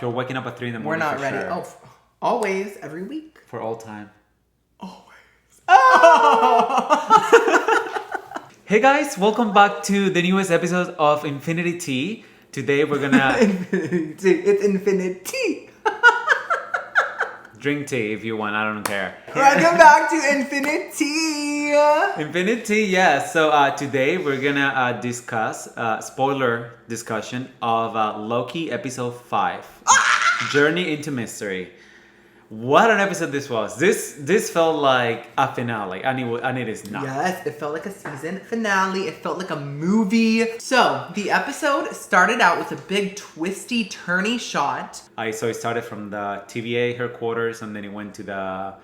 You're waking up at 3 in the We're morning. not ready. Sure. Oh, always, every week. For all time. Always. Oh! Hey guys, welcome back to the newest episode of Infinity Tea. Today we're gonna It's infinity. drink tea if you want. I don't care. Welcome back to Infinity. Infinity, yeah. So today we're gonna discuss spoiler discussion of Loki episode 5, Journey into Mystery. What an episode this was. This felt like a finale, and it is not. Yes, it felt like a season finale. It felt like a movie. So the episode started out with a big twisty, turny shot. So it started from the TVA headquarters, and then it went to the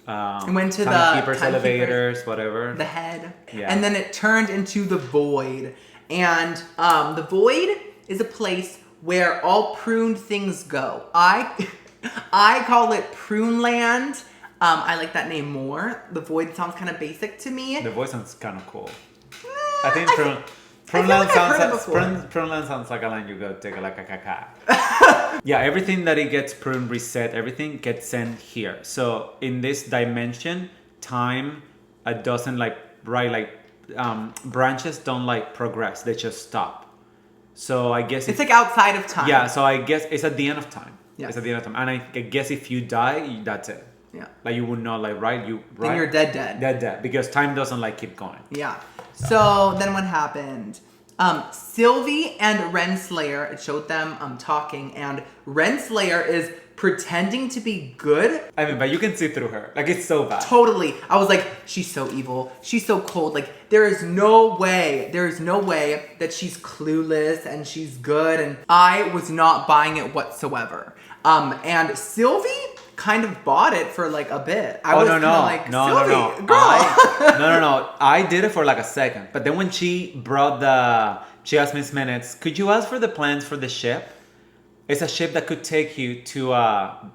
timekeepers, elevators, whatever. The head. Yeah. And then it turned into the void. And the void is a place where all pruned things go. I call it Prune Land. I like that name more. The void sounds kind of basic to me. The voice sounds kind of cool. I think Prune Land sounds like a line you go take like a caca. Yeah, everything that it gets pruned, reset, everything gets sent here. So in this dimension, time doesn't branches don't progress. They just stop. So I guess it's like outside of time. Yeah, so I guess it's at the end of time. Yes. It's at the end of time. And I guess if you die, that's it. Yeah. Like you would not right? Then you're dead. Dead. Because time doesn't keep going. Yeah. So then what happened? Sylvie and Renslayer, it showed them talking, and Renslayer is pretending to be good. I mean, but you can see through her. It's so bad. Totally. I was like, she's so evil. She's so cold. There is no way that she's clueless and she's good. And I was not buying it whatsoever. And Sylvie kind of bought it for a bit. I was no. Sylvie, girl. No. I did it for a second. But then when she asked Miss Minutes, could you ask for the plans for the ship? It's a ship that could take you to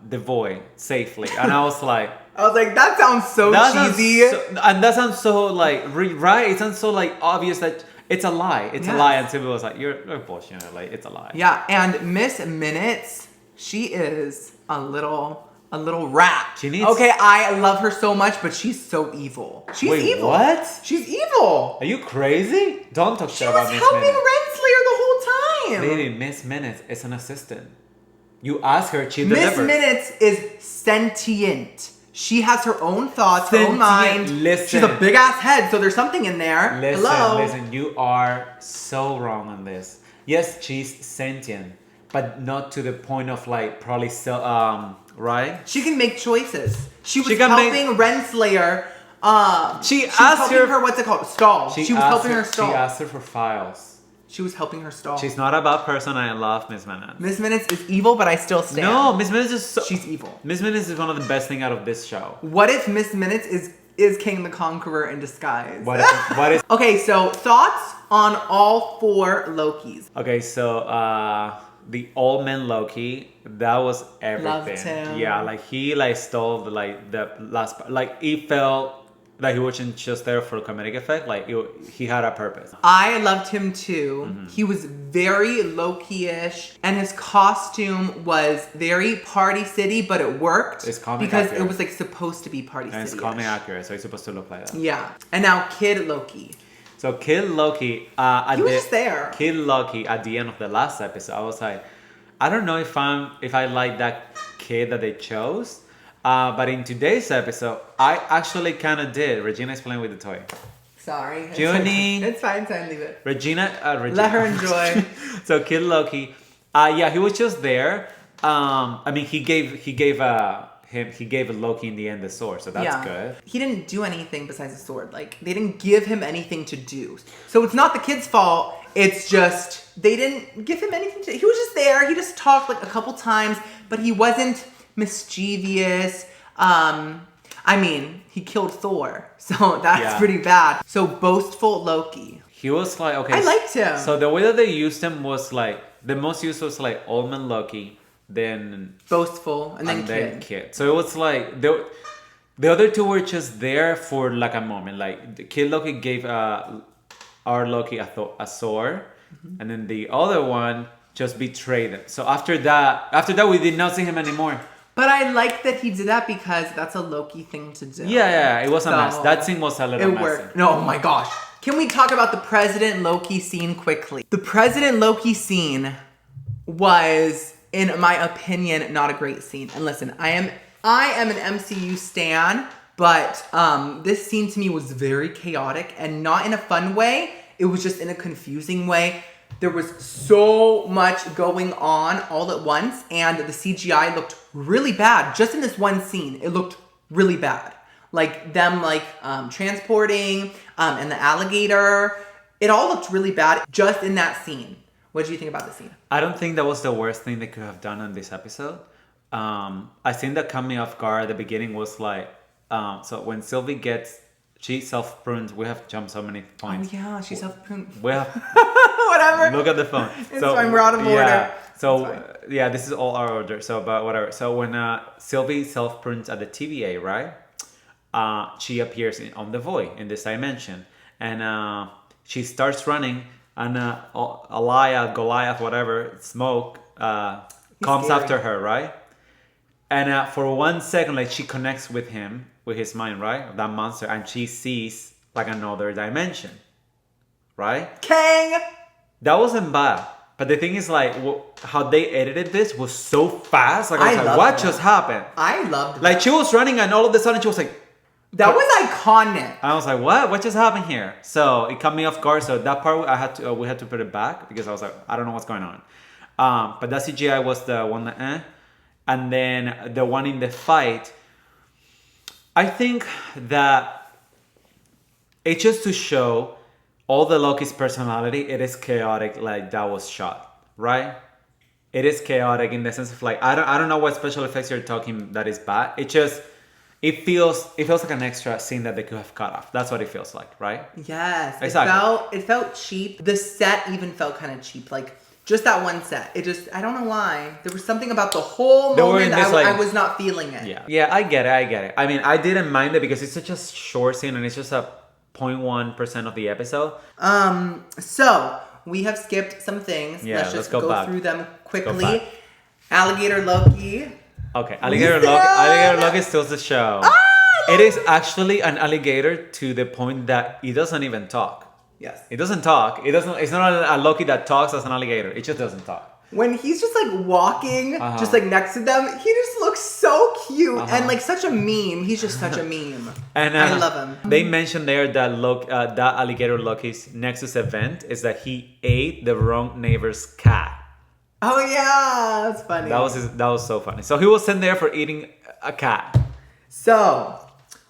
the void safely. And I was like... that sounds so cheesy. And that sounds so, right? It sounds so, obvious that it's a lie. It's a lie. And Sylvia was like, you're bullshit. It's a lie. Yeah, and Miss Minutes, she is a little rat. Okay, I love her so much, but she's so evil. She's evil. What? She's evil. Are you crazy? Don't talk shit about Miss She was Minutes. helping Renslayer the whole time. Lady, Miss Minutes is an assistant. You ask her, she Miss delivers. Minutes is sentient. She has her own thoughts, her own mind. Listen. She's a big ass head, so there's something in there. Listen, you are so wrong on this. Yes, she's sentient, but not to the point of probably right? She can make choices. She was helping Renslayer. She was asked helping her what's it called? Stall. She was helping her stall. She asked her for files. She was helping her stall. She's not a bad person. I love Miss Minutes. Miss Minutes is evil, but I still stand. No, Miss Minutes is she's evil. Miss Minutes is one of the best things out of this show. What if Miss Minutes is King the Conqueror in disguise? What is Okay, so thoughts on all 4 Lokis. Okay, so the old man Loki, that was everything. Loved him. Yeah, he stole the last part. It felt like he wasn't just there for comedic effect. He had a purpose. I loved him too. Mm-hmm. He was very Loki-ish, and his costume was very Party City, but it worked. It's comic because accurate. it was supposed to be Party City. And it's comic accurate, so it's supposed to look like that. Yeah. And now Kid Loki. So Kid Loki, he was just there. Kid Loki at the end of the last episode, I was like, I don't know if I like that kid that they chose. But in today's episode, I actually kind of did. Regina's playing with the toy. Sorry. Junie. It's fine, leave it. Regina. Let her enjoy. So Kid Loki, he was just there. I mean, he gave Loki in the end the sword, so that's good. He didn't do anything besides the sword. They didn't give him anything to do. So it's not the kid's fault. It's just they didn't give him anything to do. He was just there. He just talked a couple times, but he wasn't mischievous. I mean, he killed Thor, so that's pretty bad. So boastful Loki. He was okay. I liked him. So the way that they used him was the most used was Old Man Loki, then boastful, and then Kid. So it was the other two were just there for a moment. Kid Loki gave our Loki a sword, and then the other one just betrayed them. So after that, we did not see him anymore. But I like that he did that because that's a Loki thing to do. Yeah, it was a mess. That scene was a little messy. Worked. No, oh my gosh. Can we talk about the President Loki scene quickly? The President Loki scene was, in my opinion, not a great scene. And listen, I am an MCU stan, but this scene to me was very chaotic and not in a fun way. It was just in a confusing way. There was so much going on all at once, and the CGI looked really bad. Just in this one scene, it looked really bad. Like them transporting and the alligator. It all looked really bad just in that scene. What did you think about the scene? I don't think that was the worst thing they could have done on this episode. I think that caught me off guard at the beginning was like, so when Sylvie she self-prunes. We have jumped so many points. Oh yeah, she self-prunes. We have whatever. Look at the phone. It's fine, we're out of order. Yeah. So yeah, this is all our order. So but whatever. So when Sylvie self-prunes at the TVA, right? She appears on the void in this dimension, and she starts running, and Goliath, whatever, Smoke comes after her, right? And for 1 second, like she connects with him, with his mind, right? That monster, and she sees like another dimension, right? Kang! That wasn't bad. But the thing is, like, how they edited this was so fast. Like, I was like, what just happened? I loved it. Like, she was running, and all of a sudden, she was like... That was iconic. I was like, what? What just happened here? So, it caught me off guard. So, that part, we had to put it back, because I was like, I don't know what's going on. But that CGI was the one that... And then, the one in the fight... I think that... It's just to show... all the Loki's personality, it is chaotic like that was shot, right? It is chaotic in the sense of like, I don't know what special effects you're talking that is bad. It feels like an extra scene that they could have cut off. That's what it feels like, right? Yes. Exactly. It felt cheap. The set even felt kind of cheap. Like, just that one set. I don't know why. There was something about the whole moment that I was not feeling it. Yeah, I get it. I mean, I didn't mind it because it's such a short scene and it's just a 0.1% of the episode. So we have skipped some things. Yeah, let's just go back. through them quickly. Alligator Loki. Okay, Alligator Loki steals the show. It is actually an alligator to the point that it doesn't even talk. Yes. It doesn't talk. It's not a Loki that talks as an alligator. It just doesn't talk. When he's just like walking, just like next to them, he just looks so cute and like such a meme. He's just such a meme. And I love him. They mentioned there that that alligator Loki's Nexus event is that he ate the wrong neighbor's cat. Oh yeah, that's funny. That was so funny. So he was sent there for eating a cat. So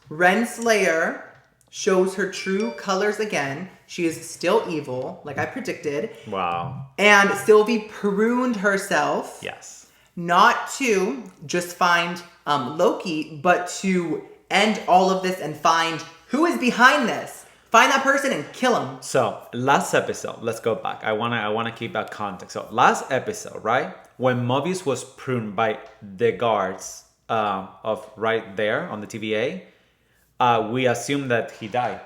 Renslayer shows her true colors again. She is still evil, like I predicted. Wow. And Sylvie pruned herself. Yes. Not to just find Loki, but to end all of this and find who is behind this. Find that person and kill him. So, last episode, let's go back. I wanna keep that context. So, last episode, right? When Mobius was pruned by the guards of right there on the TVA, we assumed that he died.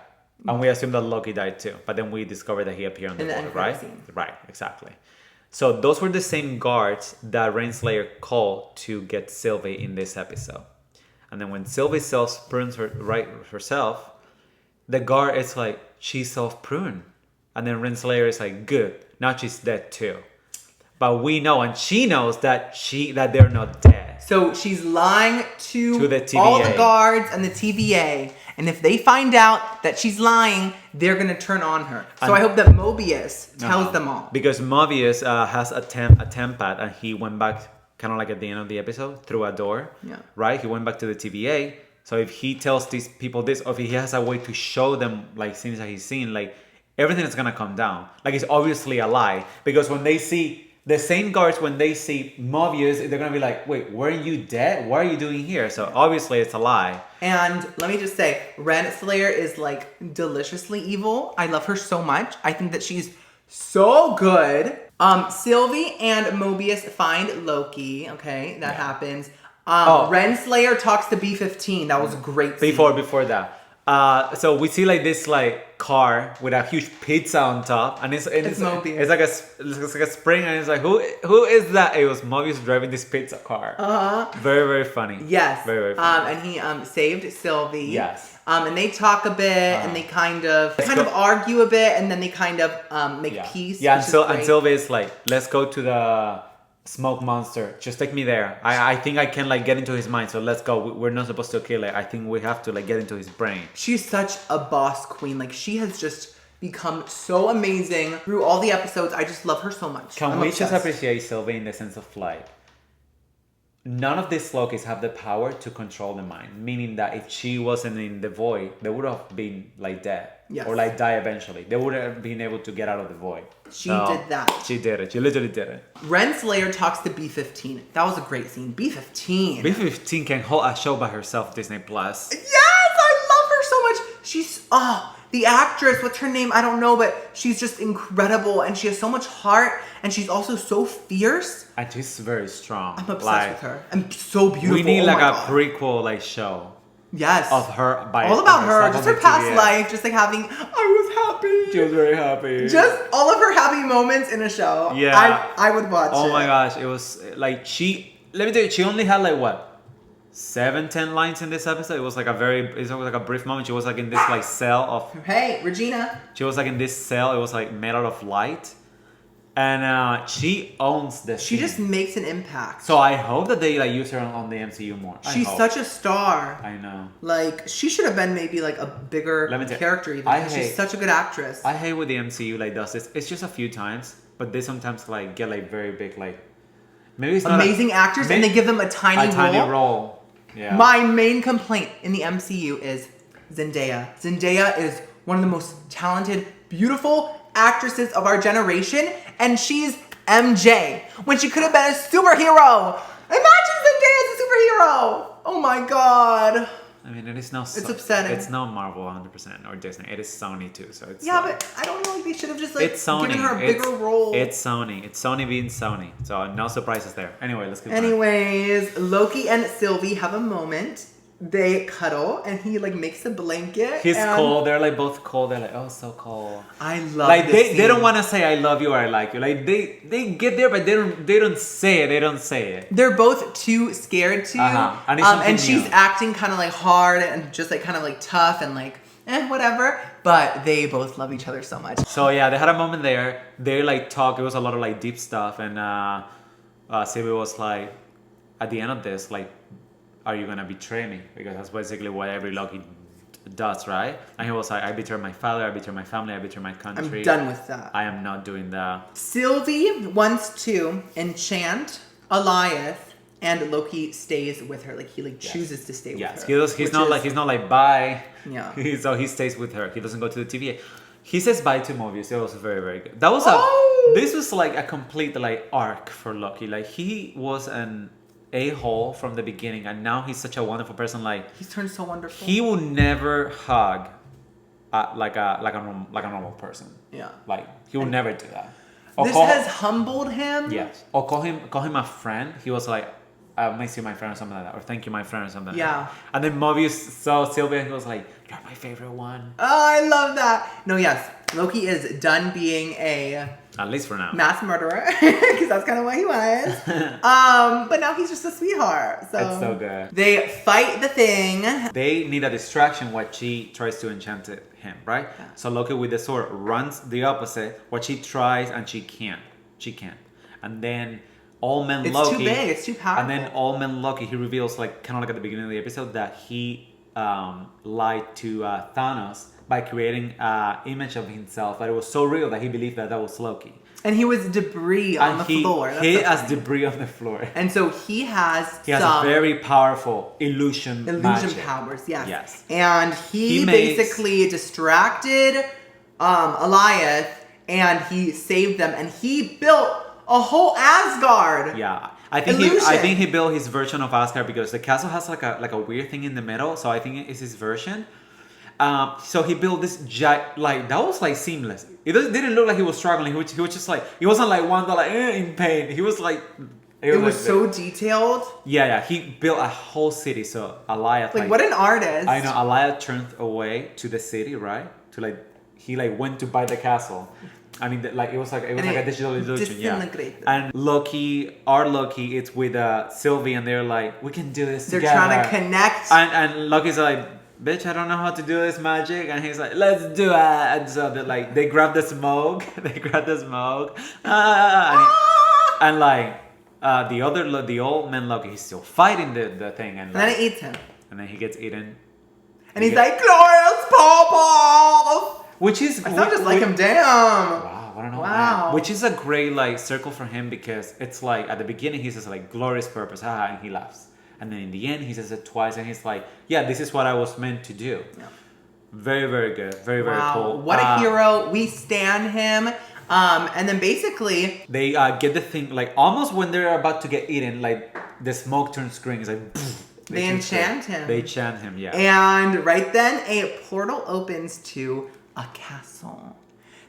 And we assumed that Loki died too. But then we discovered that he appeared on the board, right? Right, exactly. So those were the same guards that Renslayer called to get Sylvie in this episode. And then when Sylvie self-prunes herself, the guard is like, she's self-pruned. And then Renslayer is like, good, now she's dead too. But we know, and she knows that they're not dead. So she's lying to the TVA. All the guards and the TVA. And if they find out that she's lying, they're going to turn on her. So I hope that Mobius tells them all. Because Mobius has a temp pad, and he went back kind of like at the end of the episode through a door. Yeah. Right? He went back to the TVA. So if he tells these people this, or if he has a way to show them like things that he's seen, like everything is going to come down. Like it's obviously a lie. Because when they see... the same guards, when they see Mobius, they're going to be like, wait, weren't you dead? What are you doing here? So obviously it's a lie. And let me just say, Renslayer is like deliciously evil. I love her so much. I think that she's so good. Sylvie and Mobius find Loki. Okay, that happens. Renslayer talks to B-15. That was a great scene. Before that. So we see like this like car with a huge pizza on top, and it's Mobius. It's like a spring, and it's like who is that? It was Mobius driving this pizza car. Very very funny. Yes. Very very funny. And he saved Sylvie. Yes. And they talk a bit, and they kind of argue a bit, and then they kind of make peace. Yeah, and Sylvie is like, let's go to the smoke monster. Just take me there. I think I can like get into his mind. So let's go. We're not supposed to kill it. I think we have to like get into his brain. She's such a boss queen. Like she has just become so amazing through all the episodes. I just love her so much. I'm just appreciate Sylvie in the sense of like, none of these Lokis have the power to control the mind. Meaning that if she wasn't in the void, they would have been like dead. Yes. Or like die eventually. They wouldn't have been able to get out of the void. She did that. She did it. She literally did it. Renslayer talks to B-15. That was a great scene. B-15. B-15 can hold a show by herself, Disney Plus. Yes! I love her so much. She's, the actress, what's her name? I don't know, but she's just incredible. And she has so much heart. And she's also so fierce. And she's very strong. I'm obsessed with her. And so beautiful. We need like a prequel like show. Yes. Of her by all about her, just her past TVA. life, just like having, I was happy. She was very happy. Just all of her happy moments in a show. Yeah. I would watch it. Oh my gosh, it was like let me tell you, she only had like what? 7-10 lines in this episode. It was like a brief moment. She was like in this like cell of Hey, Regina. She was like in this cell, it was like made out of light. And she owns this. She just makes an impact. So I hope that they like use her on the MCU more. She's such a star. I know. Like she should have been maybe like a bigger character even. She's such a good actress. I hate when the MCU like does this. It's just a few times, but they sometimes like get like very big like maybe it's not amazing actors and they give them a tiny role. Yeah. My main complaint in the MCU is Zendaya. Zendaya is one of the most talented, beautiful actresses of our generation, and she's MJ when she could have been a superhero. Imagine Zendaya as a superhero. Oh my god. I mean, it is no. It's upsetting. It's not Marvel 100% or Disney. It is Sony too. So it's but I don't know. Like they should have just like it's Sony. given her a bigger role. It's Sony. It's Sony being Sony. So no surprises there. Anyway, let's keep Anyways, Loki and Sylvie have a moment. They cuddle and he like makes a blanket. He's cold. They're like both cold. They're like, oh, so cold. I love like this they don't want to say I love you or I like you. Like they get there, but they don't say it. They don't say it. They're both too scared to. And she's acting kind of like hard and just like kind of like tough and like whatever. But they both love each other so much. So yeah, they had a moment there. They like talk. It was a lot of like deep stuff, and Sylvie was like, at the end of this, like, are you gonna betray me? Because that's basically what every Loki does, right? And he was like, I betray my father, I betray my family, I betray my country. I'm done with that. I am not doing that. Sylvie wants to enchant Elias, and Loki stays with her. Like he like chooses to stay with her. Yes, he's not like bye. Yeah. So he stays with her. He doesn't go to the TVA. He says bye to Mobius. It was very very good. That was this was like a complete like arc for Loki. Like he was an a-hole from the beginning, and now he's such a wonderful person. Like he's turned so wonderful. He will never hug like a normal person. Yeah. Like he will never do that. This has humbled him. Yes. Or call him a friend. He was like, I miss you, my friend, or something like that. Or thank you, my friend, or something like that. And then Mobius saw Sylvia and he was like, you're my favorite one. Oh, I love that. No, yes. Loki is done being at least for now, mass murderer, because that's kind of what he was. But now he's just a sweetheart. So it's so good. They fight the thing. They need a distraction while she tries to enchant him, right? Yeah. So Loki with the sword runs the opposite. What she tries and she can't. And then All Man Loki. It's too big. It's too powerful. And then All Man Loki, he reveals like kind of like at the beginning of the episode that he lied to Thanos by creating an image of himself that it was so real that he believed that was Loki. And he was debris on the floor. He has debris on the floor. And so he has very powerful illusion magic. Powers, yes. Yes. And he basically distracted Elias and he saved them and he built a whole Asgard. Yeah. I think he built his version of Asgard because the castle has like a weird thing in the middle, so I think it's his version. So he built this that was like seamless. It didn't look like he was struggling. He was just like, he wasn't like one that like in pain. He was like It was like so detailed. Yeah. He built a whole city. So Alaya, Like what an artist. I know Alaya turned away to the city, right? To like he like went to buy the castle. I mean, like it was like a digital illusion, yeah. And our Loki, it's with Sylvie, and they're like, we can do this together. They're trying to connect. And Loki's like, bitch, I don't know how to do this magic, and he's like, let's do it. And so they grab the smoke, and the old man Loki, he's still fighting the thing, and then it eats him, and then he gets eaten, and he's like, glorious purple. Which is I sound just like him. Damn. Wow, I don't know. Wow. Man. Which is a great like circle for him because it's like at the beginning he says like glorious purpose, haha, and he laughs, and then in the end he says it twice, and he's like, yeah, this is what I was meant to do. Yeah. Very, very good. Very, very cool. What a hero. We stan him. And then basically they get the thing like almost when they're about to get eaten, like the smoke turns green. It's like they enchant him. They chant him, yeah. And right then a portal opens to a castle.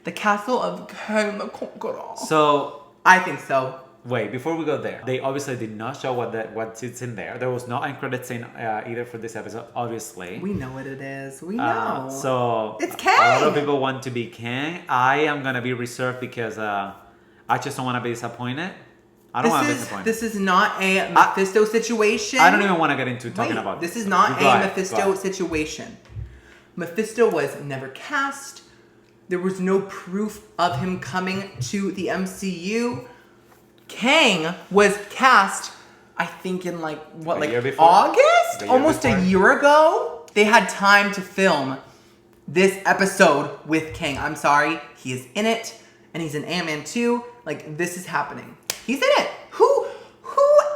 The castle of King the Conqueror. So I think so. Wait, before we go there, they obviously did not show what's in there. There was no end credit scene either for this episode, obviously. We know what it is. We know. So it's Kang. A lot of people want to be Kang. I am gonna be reserved because I just don't want to be disappointed. I don't want to be disappointed. This is not a Mephisto situation. I don't even want to get into talking about this. This is not a Mephisto situation. Mephisto was never cast. There was no proof of him coming to the MCU. Kang was cast, I think, in August? Almost a year ago. They had time to film this episode with Kang. I'm sorry, he is in it, and he's in Ant-Man 2. Like, this is happening. He's in it. Who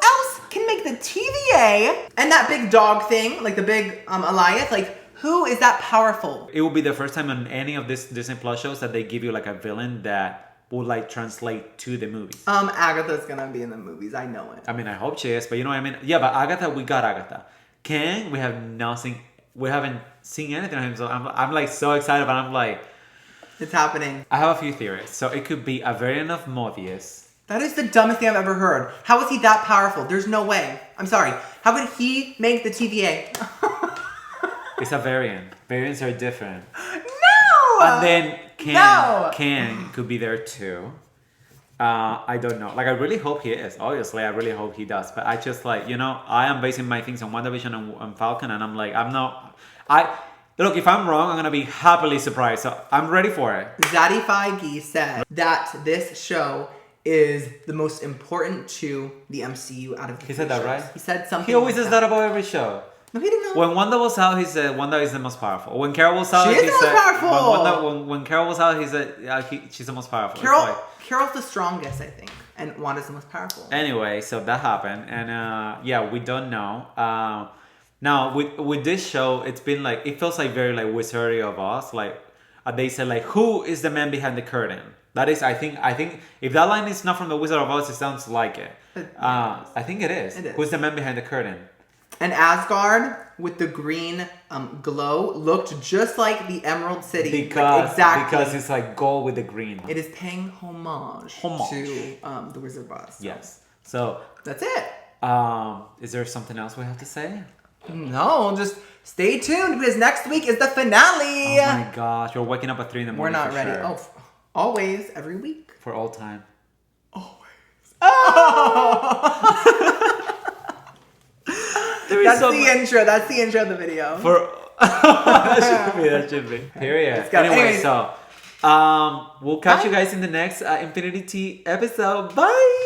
else can make the TVA and that big dog thing, like the big Elias? Like, who is that powerful? It will be the first time on any of this Disney Plus shows that they give you like a villain that will like translate to the movies. Agatha's gonna be in the movies. I know it. I mean, I hope she is, but you know what I mean? Yeah, but Agatha, we got Agatha. Kang, we haven't seen anything of him, so I'm like so excited, but I'm like... It's happening. I have a few theories. So it could be a variant of Mobius. That is the dumbest thing I've ever heard. How is he that powerful? There's no way. I'm sorry. How could he make the TVA? It's a variant. Variants are different. No! And then Kang could be there too. I don't know. Like, I really hope he is. Obviously, I really hope he does. But I just like, I am basing my things on WandaVision and Falcon, and I'm like, look, if I'm wrong, I'm gonna be happily surprised. So I'm ready for it. Zaddy Feige said that this show is the most important to the MCU out of the He said that, shows. right? He said something. He always says that about every show. No, he didn't know. When Wanda was out, he said Wanda is the most powerful. When Carol was out, he said... She is the most powerful! When Carol was out, he said she's the most powerful. Carol's the strongest, I think. And Wanda's the most powerful. Anyway, so that happened. And we don't know. Now, with this show, it's been like... It feels like very like Wizardry of Oz. Like, they said like, who is the man behind the curtain? That is, I think if that line is not from the Wizard of Oz, it sounds like it. I think it is. Who's the man behind the curtain? And Asgard, with the green glow, looked just like the Emerald City. Because it's like gold with the green. It is paying homage. To the Wizard of Oz. Yes. So that's it. Is there something else we have to say? No, just stay tuned because next week is the finale. Oh my gosh, we're waking up at 3 a.m. We're not ready. Sure. Oh, always, every week. For all time. Always. Oh! That's the intro. That's the intro of the video. That should be. Period. Anyway, so we'll catch you guys in the next Infinity T episode. Bye.